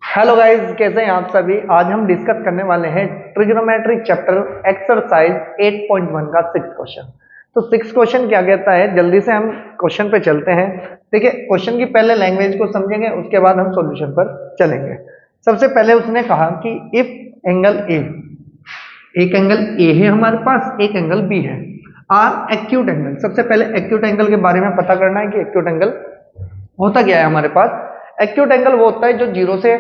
Hello guys, कैसे हैं आप सभी। आज हम डिस्कस करने वाले हैं ट्रिग्नोमेट्री चैप्टर एक्सरसाइज 8.1 का सिक्स क्वेश्चन। तो सिक्स क्वेश्चन क्या कहता है, जल्दी से हम क्वेश्चन पे चलते हैं। देखिए, क्वेश्चन की पहले लैंग्वेज को समझेंगे, उसके बाद हम सॉल्यूशन पर चलेंगे। सबसे पहले उसने कहा कि इफ एंगल ए, एक एंगल ए है हमारे पास, एक एंगल बी है, आर एक्यूट एंगल। सबसे पहले एक्यूट एंगल के बारे में पता करना है कि एक्यूट एंगल होता क्या है हमारे पास। एक्यूट एंगल वो होता है जो जीरो से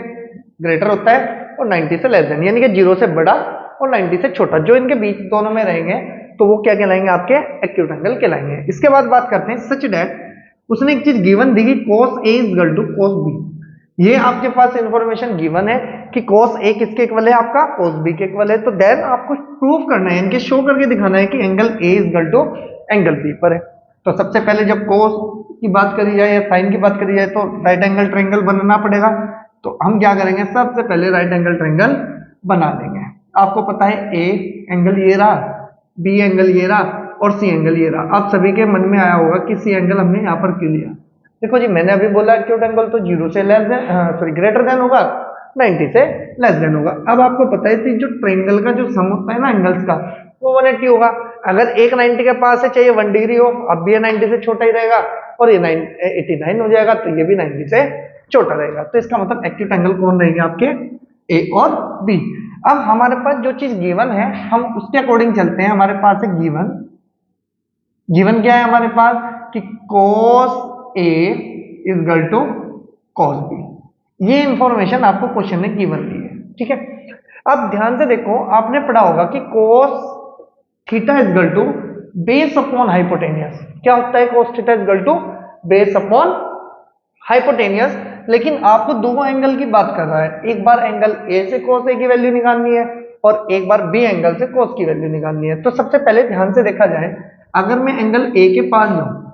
ग्रेटर होता है और 90 से लेस देन, यानी कि जीरो से बड़ा और 90 से छोटा, जो इनके बीच दोनों में रहेंगे तो वो क्या कहलाएंगे, आपके एक्यूट एंगल कहलाएंगे। इसके बाद बात करते हैं सच डैट, उसने एक चीज गिवन दी कि cos A is equal to cos B। ये आपके पास इंफॉर्मेशन गिवन है कि cos A किसके इक्वल है, आपका cos B के इक्वल है। तो देन आपको प्रूव करना है, इनके शो करके दिखाना है कि angle A is equal to angle B पर है। तो सबसे पहले जब cos की बात करी जाए या साइन की बात करी जाए तो राइट एंगल ट्रायंगल बनाना पड़ेगा। तो हम क्या करेंगे, सबसे पहले राइट एंगल ट्रायंगल बना लेंगे। आपको पता है ए एंगल ये रहा, बी एंगल ये रहा और सी एंगल ये रहा। आप सभी के मन में आया होगा कि सी एंगल हमने यहाँ पर क्यों लिया। देखो जी, मैंने अभी बोला एक्यूट एंगल तो जीरो से less than, sorry greater than होगा, 90 से लेस देन होगा। अब आपको पता है कि जो ट्रायंगल का जो सम होता है ना एंगल्स का, वो 180 होगा। अगर एक 90 के पास है, चाहिए 1 डिग्री हो, अब भी ये 90 से छोटा ही रहेगा और ये 89 हो जाएगा, तो ये भी 90 से छोटा रहेगा। तो इसका मतलब एक्यूट एंगल कौन रहेंगे, आपके ए और बी। अब हमारे पास जो चीज गिवन है हम उसके अकॉर्डिंग चलते हैं। हमारे पास है गिवन, गिवन क्या है हमारे पास कि cos A is equal to cos B। ये इंफॉर्मेशन आपको क्वेश्चन में गिवन दी है, ठीक है। अब ध्यान से देखो, आपने पढ़ा होगा कि cos theta is equal to base upon hypotenuse. क्या होता है cos theta is equal to base upon hypotenuse. लेकिन आपको दो एंगल की बात कर रहा है, एक बार एंगल ए से cos A की वैल्यू निकालनी है और एक बार बी एंगल से cos की वैल्यू निकालनी है। तो सबसे पहले ध्यान से देखा जाए, अगर मैं एंगल ए के पास जाऊं,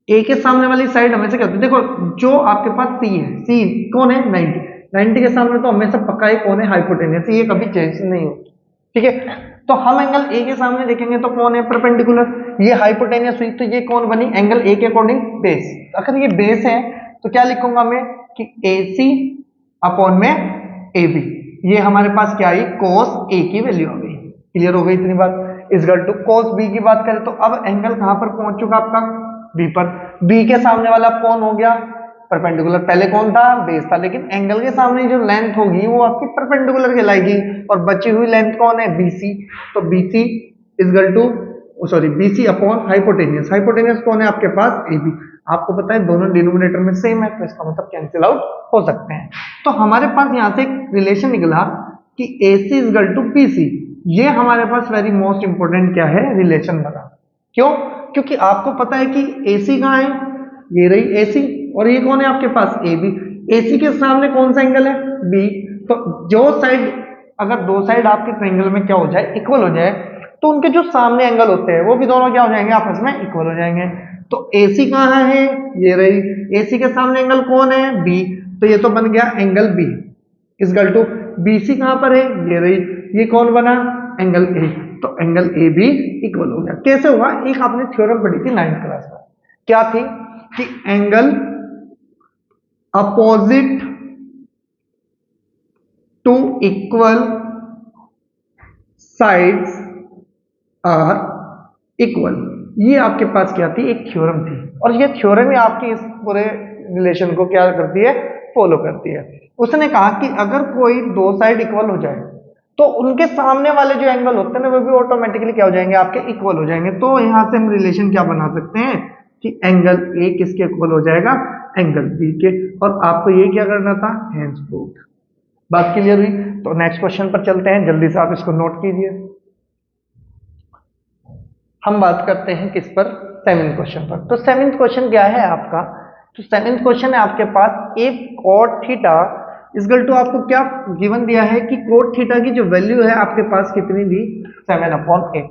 ए के सामने वाली साइड हमेशा क्या होती है, देखो जो आपके पास सी है, सी कौन है 90, 90 के सामने तो हमेशा पक्का ही कौन है, हाइपोटेनियस। ये कभी चेंज नहीं होती, ठीक है। तो हम एंगल ए के सामने देखेंगे तो कौन है, परपेंडिकुलर। ये हाइपोटेनियस हुई तो ये कौन बनी, एंगल ए के अकॉर्डिंग बेस। अगर ये बेस है तो क्या लिखूंगा मैं कि ए सी अपॉन में ए बी। ये हमारे पास क्या आई, cos A की वैल्यू आ गई। क्लियर हो गई इतनी बात। इस इक्वल टू cos B की बात करें तो अब एंगल कहां पर पहुंच चुका आपका, B पर। B के सामने वाला कौन हो गया, परपेंडिकुलर। पहले कौन था, बेस था, लेकिन एंगल के सामने जो लेंथ होगी वो आपकी परपेंडिकुलर कहलाएगी और बची हुई लेंथ कौन है, BC। तो BC is equal to, sorry BC upon hypotenuse. Hypotenuse कौन है आपके पास, AB। आपको पता है दोनों डिनोमिनेटर में सेम है, तो इसका मतलब कैंसिल आउट हो सकते हैं। तो हमारे पास यहां से एक रिलेशन निकला कि AC is equal to BC। ये हमारे पास वेरी मोस्ट इंपोर्टेंट क्या है, रिलेशन बना। क्यों, क्योंकि आपको पता है कि AC कहां है, ये रही AC, और ये कौन है आपके पास, AB। AC के सामने कौन सा एंगल है, B। तो जो साइड, अगर दो साइड आपके ट्रायंगल में क्या हो जाए, इक्वल हो जाए, तो उनके जो सामने एंगल होते हैं वो भी दोनों क्या हो जाएंगे, आपस में इक्वल हो जाएंगे। तो AC कहां है, ये रही, AC के सामने एंगल कौन है, B। तो ये तो बन गया angle B is equal to BC कहां पर है, ये रही, ये कौन बना, एंगल A। तो एंगल A भी इक्वल हो गया। कैसे हुआ, एक आपने थ्योरम पढ़ी थी 9th क्लास में, क्या थी कि angle opposite to equal sides are equal. ये आपके पास क्या थी, एक थ्योरम थी, और ये थ्योरम ही आपकी इस पूरे रिलेशन को क्या करती है, फॉलो करती है। उसने कहा कि अगर कोई दो साइड इक्वल हो जाए तो उनके सामने वाले जो एंगल होते हैं ना वो भी ऑटोमेटिकली क्या हो जाएंगे, आपके इक्वल हो जाएंगे। तो यहां से हम रिलेशन क्या बना सकते हैं कि एंगल ए किसके इक्वल हो जाएगा, एंगल बी के। और आपको ये क्या करना था, हैंड्स प्रूफ। बात क्लियर हुई। तो नेक्स्ट क्वेश्चन पर चलते हैं, जल्दी से आप इसको नोट कीजिए। हम बात करते हैं किस पर, सेवेंथ क्वेश्चन पर। तो सेवेंथ क्वेश्चन क्या है आपका, तो सेवेंथ क्वेश्चन है आपके पास, एक cot थीटा इक्वल टू, आपको क्या गिवन दिया है कि cot थीटा की जो वैल्यू है आपके पास कितनी दी, 7/8।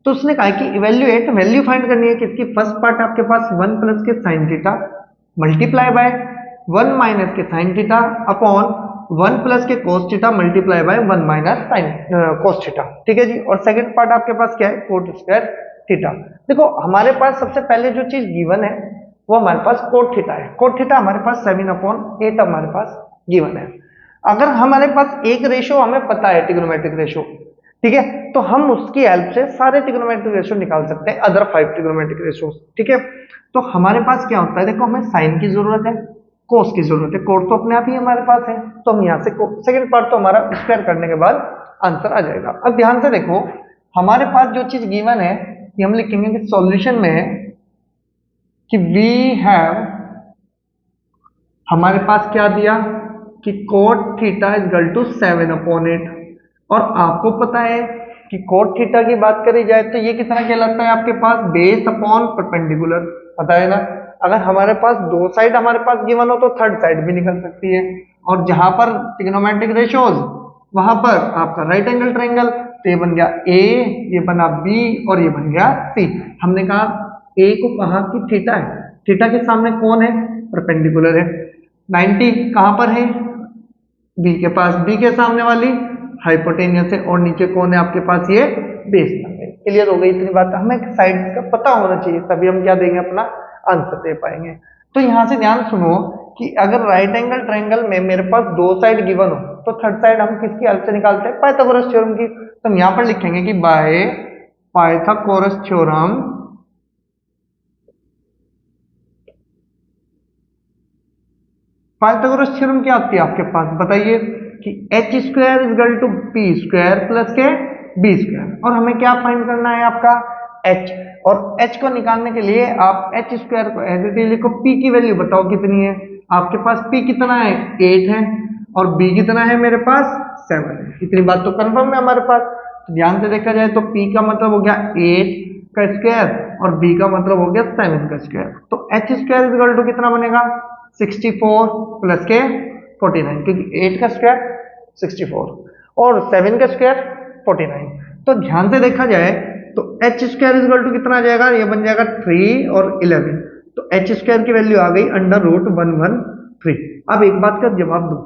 तो उसने कहा कि इवेल्युएट, वैल्यू फाइंड करनी है किसकी, फर्स्ट पार्ट आपके पास 1 प्लस के sine theta multiply by 1 minus के साइन थीटा अपॉन 1 प्लस के cos theta multiply by 1 minus sine cos theta, ठीक है जी। और सेकंड पार्ट आपके पास क्या है, cot स्क्वायर थीटा। देखो हमारे पास सबसे पहले जो चीज गिवन है वो हमारे पास cot थीटा है। cot थीटा हमारे पास 7/8 हमारे पास गिवन है। अगर हमारे पास एक रेशो हमें पता है, ट्रिग्नोमेट्रिक रेशो, ठीक है, तो हम उसकी हेल्प से सारे ट्रिग्नोमेट्रिक रेशो निकाल सकते हैं, अदर 5 ट्रिग्नोमेट्रिक रेशो, ठीक है। तो हमारे पास क्या होता है, देखो हमें साइन की जरूरत है, कोस की जरूरत है, कोस तो अपने आप ही हमारे पास है, तो हम यहाँ से सेकंड पार्ट तो हमारा स्क्वायर करने के बाद आंसर आ जाएगा। अब ध्यान से देखो, हमारे पास जो चीज गिवन है कि हम लिखेंगे कि सॉल्यूशन में कि वी हैव, हमारे पास क्या दिया कि cot theta is equal to 7/8, और आपको पता है कि कोट थीटा की बात करी जाए तो ये कितना कहलाता है आपके पास, बेस अपॉन परपेंडिकुलर, पता है ना। अगर हमारे पास दो साइड हमारे पास गिवन हो तो थर्ड साइड भी निकल सकती है, और जहां पर ट्रिग्नोमेट्रिक रेशोज वहां पर आपका राइट एंगल ट्रायंगल, तो ये बन गया ए, ये बना बी, और ये बन गया सी। हमने कहा ए को कहा कि थीटा है, थीटा के सामने कौन है, परपेंडिकुलर है, 90 कहां पर है, बी के पास, बी के सामने वाली हाइपोटेनियस है, और नीचे कौन है आपके पास, ये बेस है। क्लियर हो गई इतनी बात, हमें साइड का पता होना चाहिए, तभी हम क्या देंगे, अपना आंसर दे पाएंगे। तो यहां से ध्यान सुनो कि अगर राइट एंगल ट्रायंगल में मेरे पास दो साइड गिवन हो तो थर्ड साइड हम किसकी हेल्प से निकालते हैं, पाइथागोरस थ्योरम की। तो हम यहां पर लिखेंगे कि by Pythagoras theorem Pythagoras theorem क्या आती है आपके पास, बताइए कि H square is equal to P square plus के बी स्क्वायर, और हमें क्या फाइंड करना है आपका एच, और एच को निकालने के लिए आप एच स्क्वायर को एज इट इज लिखो, पी की वैल्यू बताओ कितनी है, आपके पास पी कितना है 8 है, और बी कितना है मेरे पास 7 है, इतनी बात तो कंफर्म है हमारे पास। तो ध्यान से देखा जाए तो पी का मतलब हो गया 8 का स्क्वायर, और बी का मतलब हो गया 7 का स्क्वायर, तो H square is equal to कितना बनेगा 64 प्लस के 49, क्योंकि 8 का स्क्वायर 64 और 7 का स्क्वायर 49। तो ध्यान से देखा जाए तो H square is equal to कितना आ जाएगा, ये बन जाएगा 3 और 11, तो एच स्क्वायर की वैल्यू आ गई √113। अब एक बात का जवाब दो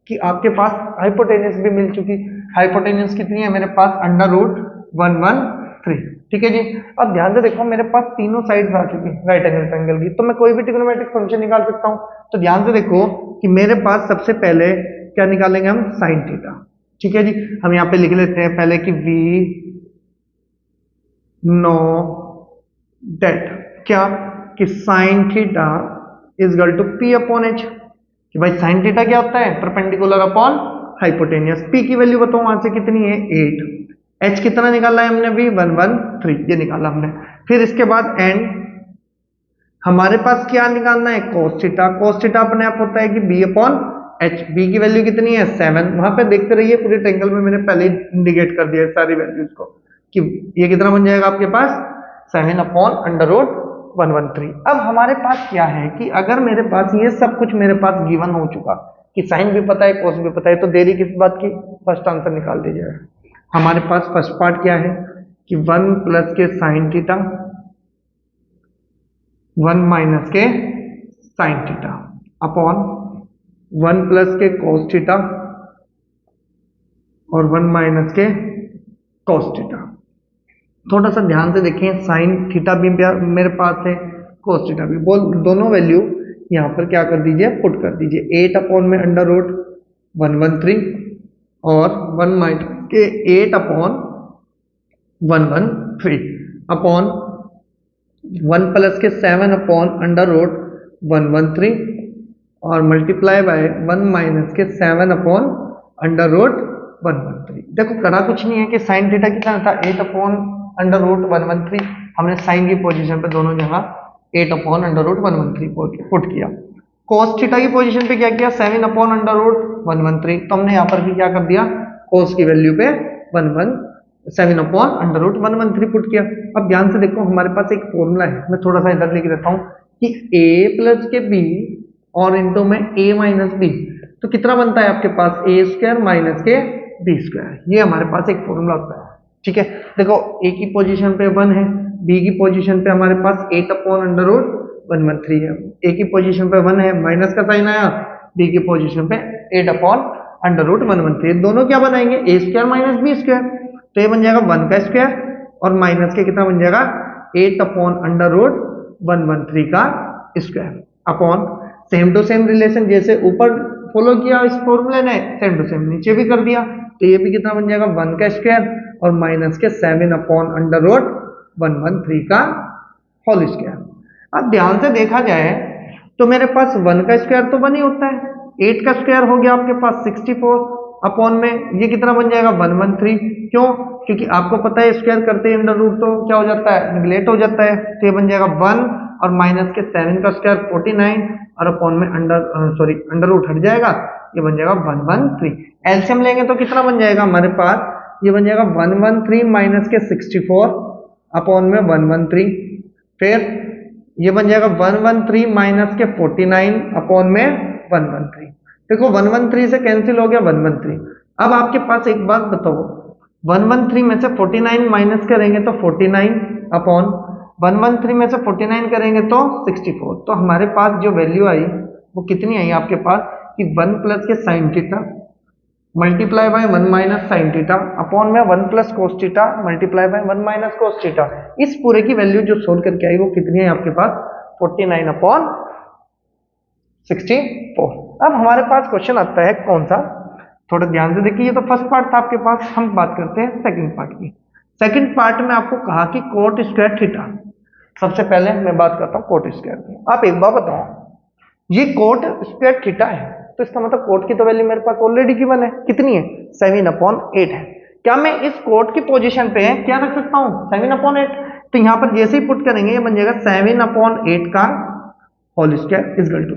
कि आपके पास हाइपोटेनियस भी मिल चुकी, हाइपोटेनियस कितनी है मेरे पास, √113, ठीक है जी। अब ध्यान से देखो मेरे पास तीनों साइड्स आ चुकी राइट एंगल ट्रायंगल की, तो मैं कोई भी ट्रिग्नोमेट्रिक फंक्शन निकाल सकता हूं। तो ध्यान से देखो कि मेरे पास सबसे पहले क्या निकालेंगे हम, साइन थीटा, ठीक है जी। हम यहाँ पे लिख लेते हैं पहले कि वी नो डेट क्या, कि sine theta is equal to P upon H, कि भाई साइन थीटा क्या होता है, परपेंडिकुलर अपॉन हाइपोटेनियस। पी की वैल्यू बताओ वहां से कितनी है 8, एच कितना निकाला है हमने अभी 113, ये निकाला हमने। फिर इसके बाद एंड हमारे पास क्या निकालना है, cos थीटा, cos थीटा अपने आप होता है कि b अपॉन एच, बी की वैल्यू कितनी है 7, वहां पे देखते रहिए पूरे ट्रायंगल में मैंने पहले इंडिकेट कर दिया है सारी वैल्यूज को, कि ये कितना बन जाएगा आपके पास 7/√113। अब हमारे पास क्या है कि अगर मेरे पास ये सब कुछ मेरे पास गिवन हो चुका कि साइन भी पता है कोस भी पता है, तो देरी किस बात की, फर्स्ट आंसर निकाल दीजिए। हमारे पास फर्स्ट पार्ट क्या है कि 1 प्लस के साइन थीटा 1 माइनस के साइन थीटा अपॉन 1 प्लस के कोस थीटा और 1 माइनस के कोस थीटा। थोड़ा सा ध्यान से देखें, साइन थीटा भी मेरे पास है, कोस थीटा भी, बोल दोनों वैल्यू यहाँ पर क्या कर दीजिए, पुट कर दीजिए। 8 अपॉन में √113 और 1 माइनस के 8 अपॉन 113 अपॉन 1 प्लस के 7 अपॉन √113 और मल्टीप्लाई बाय 1 माइनस के 7 अपॉन √113। देखो करा कुछ नहीं है कि साइन थीटा कितना था 8 अपॉन √113, हमने साइन की पोजीशन पे दोनों जगह 8 अपॉन √113 पुट किया। कोस थीटा की पोजीशन पे क्या किया 7 अपॉन √113, तो हमने यहाँ पर भी क्या कर दिया, कोस की वैल्यू पे 7 अपॉन √113 पुट किया। अब ध्यान से देखो हमारे पास एक फॉर्मूला है, मैं थोड़ा सा इधर लिख देता हूँ कि a प्लस के b और इंटू में a माइनस b, तो कितना बनता है आपके पास a स्क्वायर माइनस के b स्क्वायर, ये हमारे पास एक फॉर्मूला होता है। ठीक है, देखो a की पोजीशन पे 1 है, b की पोजीशन पे हमारे पास 8 अपॉन √113 है, a की पोजीशन पे 1 है, माइनस का साइन आया, b की पोजीशन पे 8 अपॉन √113, दोनों क्या बनाएंगे a square minus b square, तो ये बन जाएगा 1 का स्क्वायर और माइनस के कितना बन जाएगा 8 अपॉन √113 का square upon same to same relation, जैसे ऊपर फॉलो किया इस फॉर्मूले ने, सेम टू सेम नीचे भी कर दिया, तो ये भी कितना बन जाएगा 1 का स्क्वायर और माइनस के 7 अपॉन अंडर रूट 113 का होल स्क्वायर। अब ध्यान से देखा जाए तो मेरे पास 1 का स्क्वायर तो 1 ही होता है, 8 का स्क्वायर हो गया आपके पास 64 अपॉन में ये कितना बन जाएगा 113। क्यों? क्योंकि आपको पता है स्क्वायर करते हैं अंडर रूट तो क्या हो जाता है, निगलेक्ट हो जाता है, तो ये बन जाएगा 1 और माइनस के 7 का स्क्वायर 49 और अपॉन में अंडर रूट हट जाएगा, ये बन जाएगा 113। एलसीएम लेंगे तो कितना बन जाएगा हमारे पास, ये बन जाएगा 113 माइनस के 64 अपॉन में 113, फिर ये बन जाएगा 113 माइनस के 49 अपॉन में 113। देखो 113 से कैंसिल हो गया 113। अब आपके पास एक बात बताओ, 113 में से 49 माइनस करेंगे तो 49 अपॉन 113 में से 49 करेंगे तो 64, तो हमारे पास जो वैल्यू आई वो कितनी आई आपके पास कि 1 प्लस के sine theta multiply by 1 minus sign theta upon में 1 plus cos theta multiply by 1 minus cos theta. इस पूरे की वैल्यू जो सोल्व करके आई वो कितनी है आपके पास 49 अपॉन 64। अब हमारे पास क्वेश्चन आता है कौन सा, थोड़ा ध्यान से देखिए, ये तो फर्स्ट पार्ट था आपके पास, हम बात करते हैं सेकंड पार्ट की। सेकंड पार्ट में आपको कहा कि कोट स्क्वायर थीटा, सबसे पहले मैं बात करता हूँ कोट स्क्वायर की। आप एक बार बताओ, ये कोट स्क्वायर थीटा है तो इसका मतलब कोट की तो वैल्यू मेरे पास ऑलरेडी गिवन है, कितनी है 7/8 है। क्या मैं इस कोट की पोजीशन पे क्या रख सकता हूँ 7/8, तो यहां पर जैसे ही पुट करेंगे ये बन जाएगा 7/8 का whole square is equal to,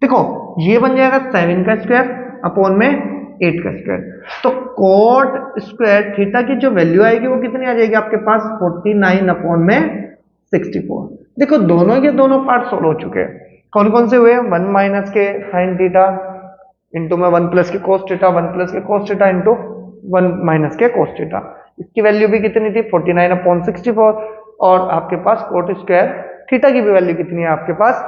देखो ये बन जाएगा 7 का स्क्वायर अपॉन में 8 का स्क्वायर, तो कोट स्क्वायर थीटा की जो वैल्यू आएगी वो कितनी आ जाएगी आपके पास 49 अपॉन में 64। देखो दोनों के दोनों पार्ट सोल्व हो चुके हैं, कौन कौन से हुए, 1 माइनस के साइन थीटा इंटू में 1 प्लस के कोस थीटा, 1 प्लस के कोस थीटा इंटू 1 माइनस के कोस थीटा, इसकी वैल्यू भी कितनी थी 49 अपॉन 64, और आपके पास कोट स्क्वायर थीटा की भी वैल्यू कितनी है आपके पास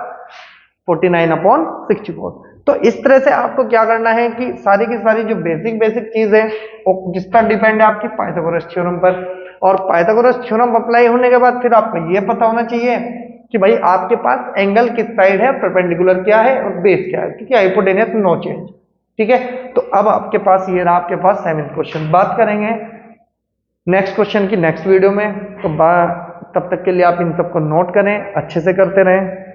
49 अपॉन 64। तो इस तरह से आपको क्या करना है कि सारी की सारी जो बेसिक चीज है वो किस पर डिपेंड है आपकी पाइथागोरस थ्योरम पर, और पाइथागोरस थ्योरम अप्लाई होने के बाद फिर आपको ये पता होना चाहिए कि भाई आपके पास एंगल किस साइड है, परपेंडिकुलर क्या है और बेस क्या है, क्योंकि हाइपोटेनस नो चेंज। ठीक है, तो अब आपके पास ये रहा आपके पास 7th क्वेश्चन। बात करेंगे नेक्स्ट क्वेश्चन की नेक्स्ट वीडियो में, तो तब तक के लिए आप इन सबको नोट करें, अच्छे से करते रहें।